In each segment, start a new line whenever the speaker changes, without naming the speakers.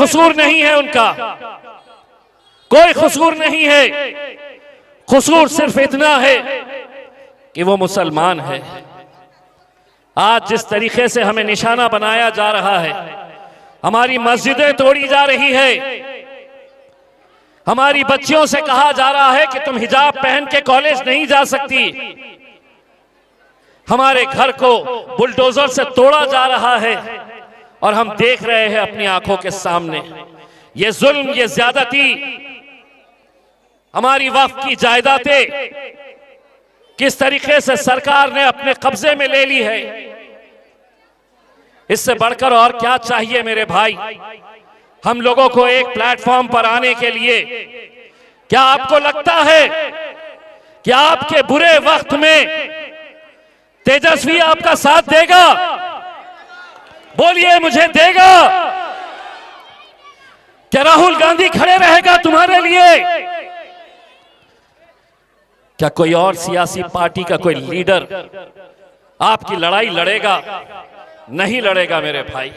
कसूर नहीं है उनका, कोई कसूर नहीं है। कसूर सिर्फ इतना है कि वो मुसलमान है। आज जिस तरीके से हमें निशाना बनाया जा रहा है, हमारी मस्जिदें तोड़ी जा रही है, हमारी बच्चियों से कहा जा रहा है कि तुम हिजाब पहन के कॉलेज नहीं जा सकती, हमारे घर को बुलडोजर से तोड़ा जा रहा है और हम देख रहे हैं अपनी आंखों के सामने ये जुल्म, ये ज्यादती। हमारी वक्फ की जायदादें किस तरीके से सरकार ने अपने कब्जे में ले ली है। इससे बढ़कर और क्या चाहिए मेरे भाई हम लोगों को एक प्लेटफॉर्म पर आने के लिए? क्या आपको लगता है कि आपके बुरे वक्त में तेजस्वी आपका साथ देगा? बोलिए, मुझे देगा? क्या राहुल गांधी खड़े रहेगा तुम्हारे लिए? क्या कोई और सियासी पार्टी का कोई लीडर आपकी लड़ाई लड़ेगा? नहीं लड़ेगा मेरे भाई।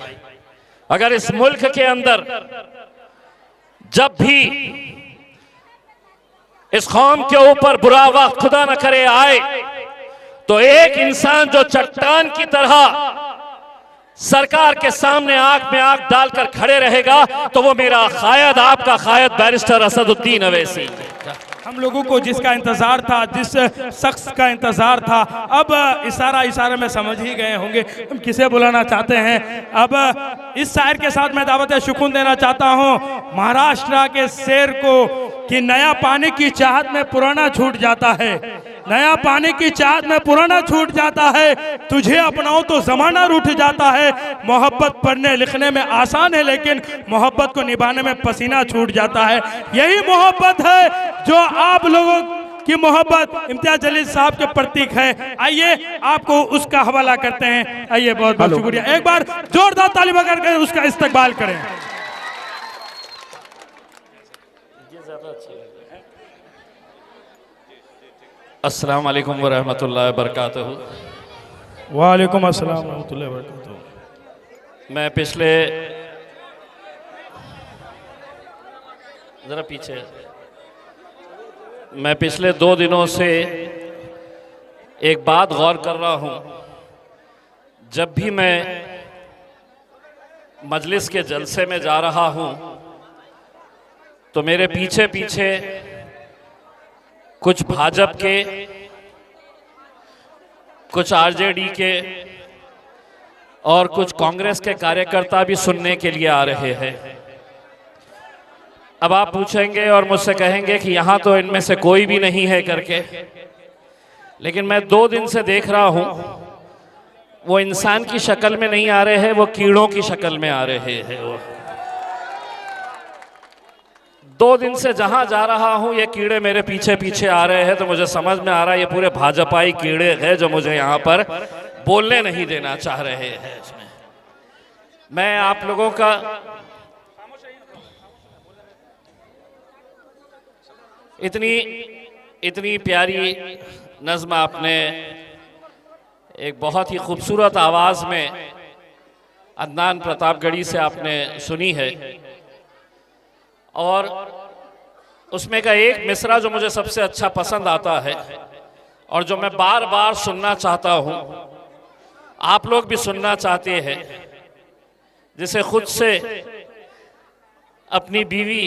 अगर इस मुल्क के अंदर जब भी इस कौम के ऊपर बुरा वक्त खुदा न करे आए, तो एक इंसान जो चट्टान की तरह सरकार के सामने आंख में आंख डालकर खड़े रहेगा, तो वो मेरा कायद, आपका कायद बैरिस्टर असदुद्दीन अवैसी।
हम लोगों को जिसका इंतजार था, जिस शख्स का इंतजार था, अब इशारा में समझ ही गए होंगे हम किसे बुलाना चाहते हैं। अब इस शायर के साथ मैं दावत शुकुन देना चाहता हूं महाराष्ट्र के शेर को कि नया पानी की चाहत में पुराना छूट जाता है, नया पानी की चाहत में पुराना छूट जाता है, तुझे अपनाओ तो जमाना रूठ जाता है। मोहब्बत पढ़ने लिखने में आसान है, लेकिन मोहब्बत को निभाने में पसीना छूट जाता है। यही मोहब्बत है जो आप लोगों की मोहब्बत इम्तियाज जलील साहब के प्रतीक है। आइए आपको उसका हवाला करते हैं। आइए, बहुत बहुत शुक्रिया। एक बार जोरदार ताली बजाकर उसका इस्तकबाल करें।
अस्सलाम वालेकुम व रहमतुल्लाहि व बरकातहू।
वालेकुम अस्सलाम व रहमतुल्लाहि व बरकातहू।
मैं पिछले जरा पीछे मैं पिछले 2 दिनों से एक बात गौर कर रहा हूं। जब भी मैं मजलिस के जलसे में जा रहा हूं, तो मेरे पीछे पीछे कुछ भाजपा के, कुछ आरजेडी के और कुछ कांग्रेस के कार्यकर्ता भी सुनने के लिए आ रहे हैं। अब आप पूछेंगे और मुझसे कहेंगे कि यहाँ तो इनमें से कोई भी नहीं है करके, लेकिन मैं 2 दिन से देख रहा हूँ वो इंसान की शक्ल में नहीं आ रहे हैं, वो कीड़ों की शक्ल में आ रहे हैं। वो 2 दिन से जहां जा रहा हूं ये कीड़े मेरे पीछे पीछे आ रहे हैं, तो मुझे समझ में आ रहा है ये पूरे भाजपाई कीड़े हैं जो मुझे यहां पर बोलने नहीं देना चाह रहे हैं। मैं आप लोगों का इतनी प्यारी नज़्म आपने एक बहुत ही खूबसूरत आवाज में अदनान प्रतापगढ़ी से आपने सुनी है, और उसमें का एक मिसरा जो मुझे सबसे अच्छा पसंद आता है और जो मैं बार बार सुनना चाहता हूं, आप लोग भी सुनना चाहते हैं, जिसे खुद से अपनी बीवी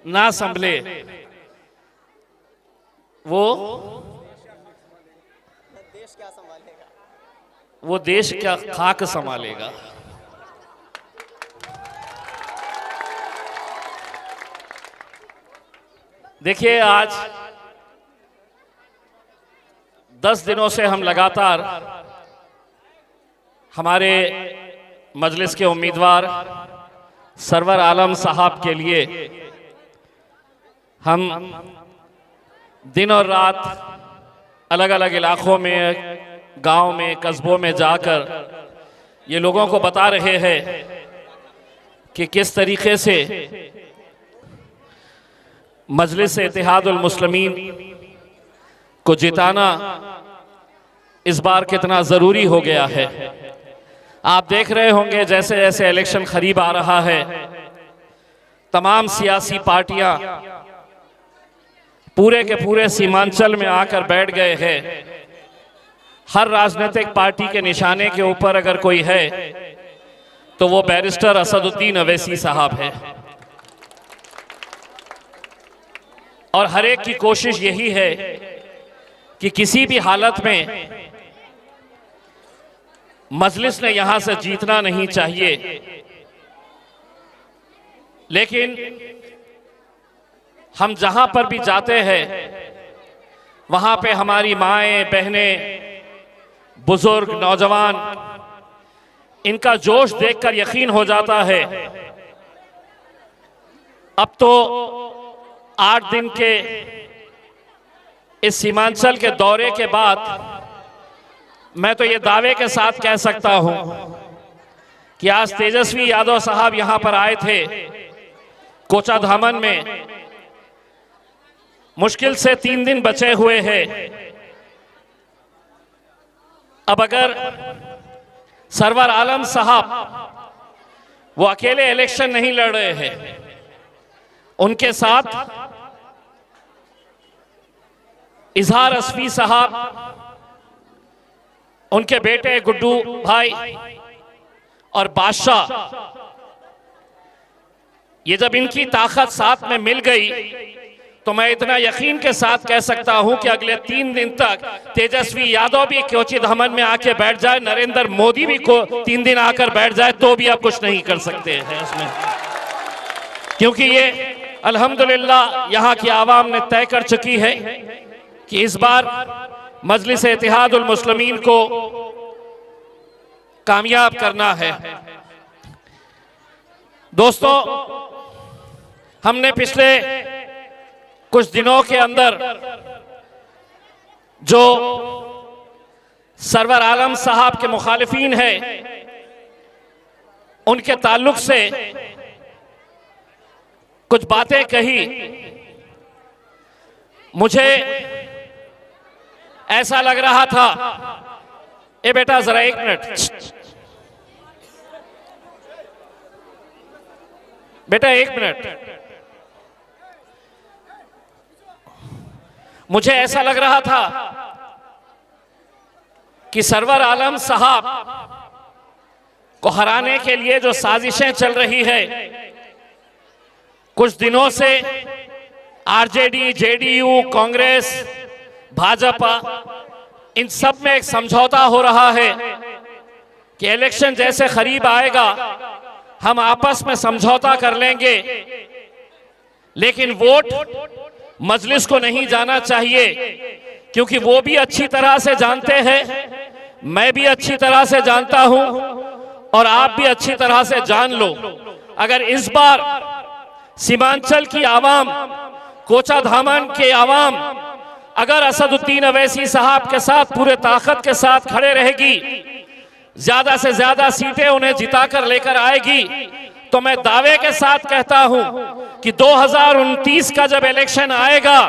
ना संभले वो देश क्या खाक संभालेगा। देखिए, आज 10 दिनों से हम लगातार हमारे मजलिस के उम्मीदवार सरवर आलम साहब के लिए हम दिन और रात अलग अलग इलाकों में, गांव में, कस्बों में जाकर ये लोगों को बता रहे हैं कि किस तरीके से मजलिस इत्तेहादुल मुस्लिमीन को जिताना इस बार कितना ज़रूरी हो गया है। आप देख रहे होंगे जैसे जैसे इलेक्शन करीब आ रहा है, तमाम सियासी पार्टियां पूरे के पूरे सीमांचल में आकर बैठ गए हैं। हर राजनीतिक पार्टी के निशाने के ऊपर अगर कोई है तो वो बैरिस्टर असदुद्दीन अवैसी साहब है। और हर एक की कोशिश यही है कि किसी भी हालत में मजलिस ने यहां से जीतना नहीं चाहिए। लेकिन हम जहां पर भी जाते हैं वहां पे हमारी माएं, बहनें, बुजुर्ग, नौजवान, इनका जोश देखकर यकीन हो जाता है। अब तो 8 दिन के इस सीमांचल के दौरे के बाद मैं तो ये दावे के साथ कह सकता हूं कि आज तेजस्वी यादव साहब यहां पर आए थे कोचाधामन में। मुश्किल से 3 दिन बचे हुए हैं। अब अगर सरवर आलम साहब वो अकेले इलेक्शन नहीं लड़ रहे हैं, उनके साथ इजहार असफी साहब, उनके बेटे गुड्डू भाई और बादशाह, ये जब इनकी ताकत साथ में मिल गई तो मैं इतना यकीन के साथ कह सकता हूं कि अगले 3 दिन तक तेजस्वी यादव भी कोचाधामन में आके बैठ जाए, नरेंद्र मोदी भी को 3 दिन आकर बैठ जाए तो भी आप कुछ नहीं कर सकते हैं इसमें। क्योंकि ये अल्हम्दुलिल्लाह यहां की आवाम ने तय कर चुकी है कि इस बार मजलिस इत्तेहादुल मुस्लिमीन को कामयाब करना है। दोस्तों, हमने पिछले कुछ दिनों के अंदर जो सरवर आलम साहब के मुखालिफिन हैं उनके ताल्लुक से कुछ बातें कही। मुझे ऐसा लग रहा था, ए बेटा जरा 1 मिनट, बेटा 1 मिनट। मुझे ऐसा लग रहा था कि सरवर आलम साहब को हराने के लिए जो साजिशें चल रही है, कुछ दिनों से आरजेडी, जेडीयू, कांग्रेस, भाजपा, इन सब में एक समझौता हो रहा है कि इलेक्शन जैसे करीब आएगा हम आपस में समझौता कर लेंगे, लेकिन वोट मजलिस को नहीं जाना चाहिए। क्योंकि वो भी अच्छी तरह से जानते हैं, मैं भी अच्छी तरह से जानता हूं और आप भी अच्छी तरह से जान लो, अगर इस बार सीमांचल की आवाम, कोचाधामन के आवाम अगर असदुद्दीन अवैसी साहब के साथ पूरे ताकत के साथ खड़े रहेगी, ज्यादा से ज्यादा सीटें उन्हें जिताकर लेकर आएगी, तो मैं दावे के साथ कहता हूं कि 2029 का जब इलेक्शन आएगा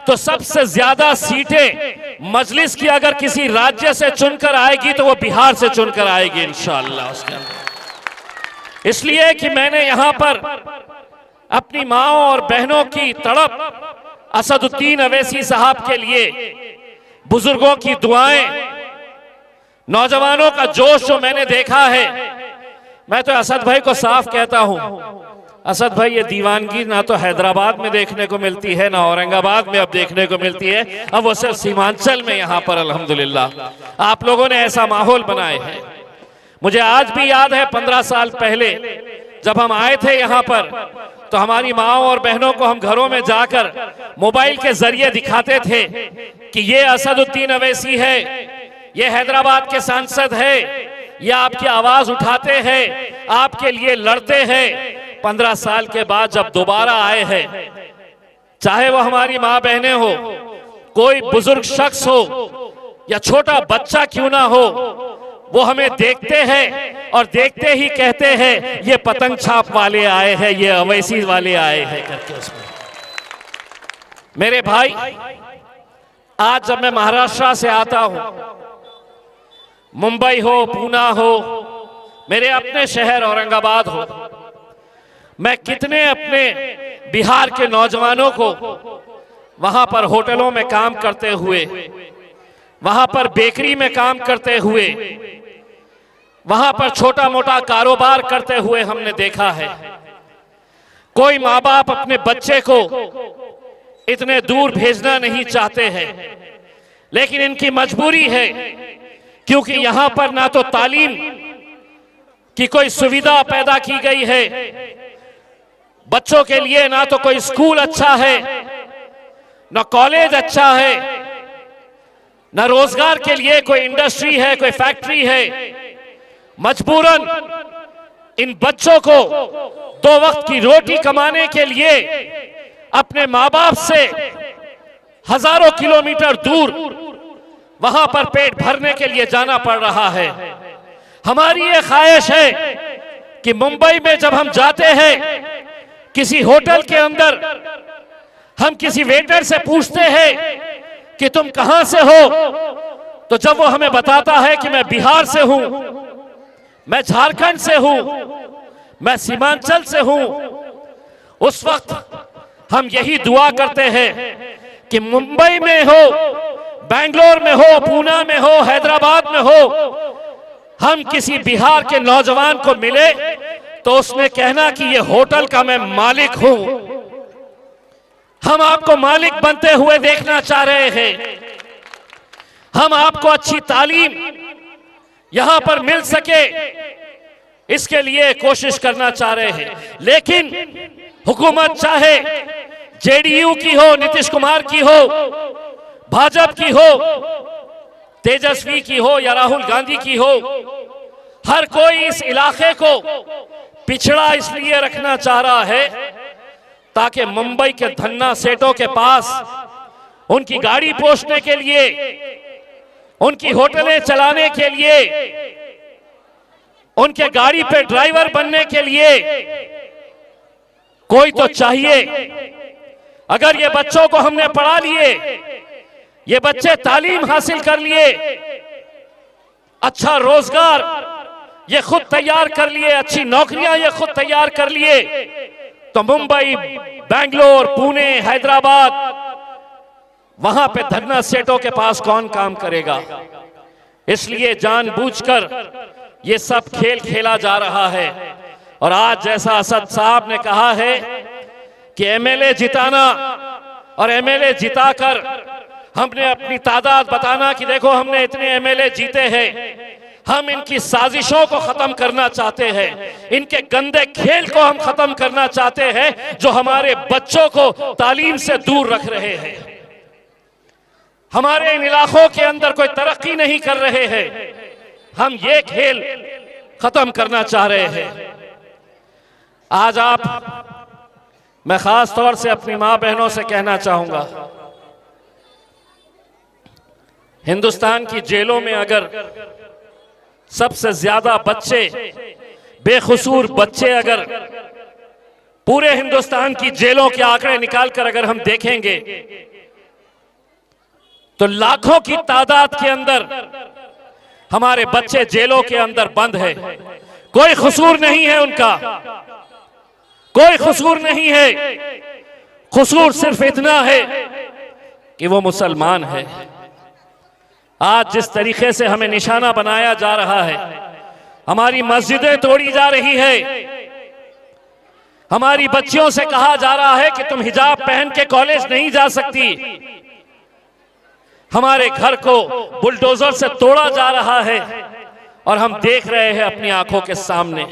तो सबसे ज्यादा सीटें मजलिस की अगर किसी राज्य से चुनकर आएगी तो वो बिहार से चुनकर आएगी इंशाअल्लाह उसके अंदर। इसलिए कि मैंने यहां पर अपनी माओ और बहनों की तड़प, असदुद्दीन अवैसी साहब के लिए बुजुर्गों की दुआएं, नौजवानों का जोश जो मैंने देखा है, मैं तो असद भाई को साफ कहता हूं, असद भाई ये दीवानगी ना तो हैदराबाद में देखने को मिलती है ना औरंगाबाद में अब देखने को मिलती है, अब वो सिर्फ सीमांचल में यहां पर अल्हम्दुलिल्लाह आप लोगों ने ऐसा माहौल बनाए हैं। मुझे आज भी याद है 15 साल पहले जब हम आए थे यहां पर, तो हमारी माओ और बहनों को हम घरों में जाकर मोबाइल के जरिए दिखाते थे कि ये असदुद्दीन अवैसी है, ये हैदराबाद के सांसद है, ये आपकी आवाज उठाते हैं, आपके लिए लड़ते हैं। 15 साल के बाद जब दोबारा आए हैं, चाहे वो हमारी माँ बहनें हो, कोई बुजुर्ग शख्स हो या छोटा बच्चा क्यों ना हो, वो हमें देखते हैं और देखते ही कहते हैं ये पतंग छाप वाले आए हैं, ये अवैसी वाले आए हैं करके। उसमें मेरे भाई, आज जब मैं महाराष्ट्र से आता हूं, मुंबई हो, पूना हो, मेरे अपने शहर औरंगाबाद हो, मैं कितने अपने बिहार के नौजवानों को वहां पर होटलों में काम करते हुए, वहां पर बेकरी में काम करते हुए, वहां पर छोटा मोटा कारोबार करते हुए हमने देखा है। कोई माँ बाप अपने बच्चे को इतने दूर भेजना नहीं चाहते हैं, लेकिन इनकी मजबूरी है, क्योंकि यहां पर ना तो तालीम की कोई सुविधा पैदा की गई है बच्चों के लिए, ना तो कोई स्कूल अच्छा है, ना कॉलेज अच्छा है, ना रोजगार के लिए कोई इंडस्ट्री है, कोई फैक्ट्री है। मजबूरन इन बच्चों को 2 वक्त की रोटी कमाने के लिए अपने माँ बाप से हजारों किलोमीटर दूर वहां पर पेट भरने के लिए जाना पड़ रहा है। हमारी ये ख्वाहिश है कि मुंबई में जब हम जाते हैं किसी होटल के अंदर, हम किसी वेटर से पूछते हैं कि तुम कहां से हो, तो जब वो हमें बताता है कि मैं बिहार से हूं, मैं झारखंड से हूं, मैं सीमांचल से हूं, उस वक्त हम यही दुआ करते हैं कि मुंबई में हो, बेंगलोर में हो, पूना में हो, हैदराबाद में हो, हम किसी बिहार के नौजवान को मिले तो उसने कहना कि ये होटल का मैं मालिक हूं। हम आपको मालिक बनते हुए देखना चाह रहे हैं। हम आपको अच्छी तालीम यहां पर मिल सके, इसके लिए कोशिश करना चाह रहे हैं। लेकिन हुकूमत चाहे जेडीयू की हो, नीतीश कुमार की हो, भाजपा की हो, तेजस्वी की हो या राहुल गांधी की हो, हर कोई इस इलाके को पिछड़ा इसलिए रखना चाह रहा है ताकि मुंबई के धन्ना सेठों के पास उनकी गाड़ी पोषने के लिए, उनकी होटलें चलाने के लिए, उनके गाड़ी पे ड्राइवर बनने के लिए कोई तो चाहिए। अगर ये बच्चों को हमने पढ़ा लिए, ये बच्चे तालीम हासिल कर लिए, अच्छा रोजगार ये खुद तैयार कर लिए, अच्छी नौकरियां ये खुद तैयार कर लिए, तो मुंबई, बेंगलोर, पुणे, हैदराबाद, वहां पे धन्ना सेठों के पास कौन काम करेगा। इसलिए जानबूझकर ये सब खेल खेला जा रहा है। और आज जैसा असद साहब ने कहा है कि एमएलए जिताना और एमएलए जिताकर हमने अपनी तादाद बताना कि देखो हमने इतने एमएलए जीते हैं, हम इनकी साजिशों को खत्म करना चाहते हैं, इनके गंदे खेल को हम खत्म करना चाहते हैं जो हमारे बच्चों को तालीम से दूर रख रहे हैं, हमारे इन इलाकों के अंदर कोई तरक्की नहीं कर रहे हैं। हम ये खेल खत्म करना चाह रहे हैं। आज मैं खास तौर से अपनी मां बहनों से कहना चाहूंगा, हिंदुस्तान की जेलों में अगर सबसे ज्यादा बच्चे, बेकसूर बच्चे, अगर पूरे हिंदुस्तान की जेलों के आंकड़े निकालकर अगर हम देखेंगे तो लाखों की तादाद के अंदर हमारे बच्चे जेलों के अंदर बंद है। कोई कसूर नहीं है उनका, कोई कसूर नहीं है। कसूर सिर्फ इतना है कि वो मुसलमान है। आज जिस तरीके से हमें निशाना बनाया जा रहा है, हमारी मस्जिदें तोड़ी जा रही है, हमारी बच्चियों से कहा जा रहा है कि तुम हिजाब पहन के कॉलेज नहीं जा सकती, हमारे घर को बुलडोजर से तोड़ा जा रहा है और हम देख रहे हैं अपनी आंखों के सामने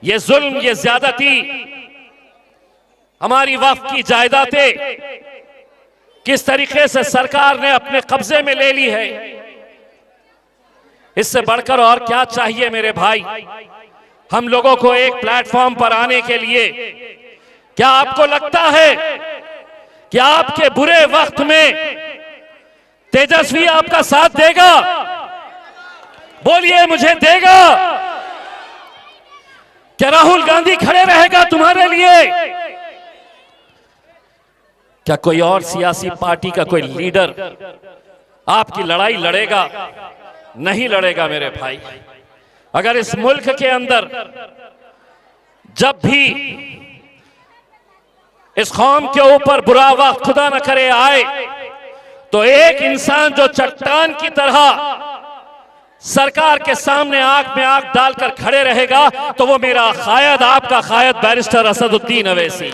ये जुल्म, ये ज्यादती, हमारी वक्फ की जायदादें किस तरीके से सरकार ने अपने कब्जे में ले ली है। इससे बढ़कर और क्या चाहिए मेरे भाई हम लोगों को एक प्लेटफॉर्म पर आने के लिए? क्या आपको लगता है कि आपके बुरे वक्त में तेजस्वी आपका साथ देगा? बोलिए, मुझे देगा? क्या राहुल गांधी खड़े रहेगा तुम्हारे लिए? क्या कोई और सियासी पार्टी का कोई लीडर आपकी लड़ाई लड़ेगा? नहीं लड़ेगा मेरे भाई। अगर इस मुल्क के अंदर जब भी इस कौम के ऊपर बुरा वक्त खुदा न करे आए, तो एक इंसान जो चट्टान की तरह सरकार के सामने आंख में आंख डालकर खड़े रहेगा, तो वो मेरा कायद, आपका कायद बैरिस्टर असदुद्दीन अवैसी।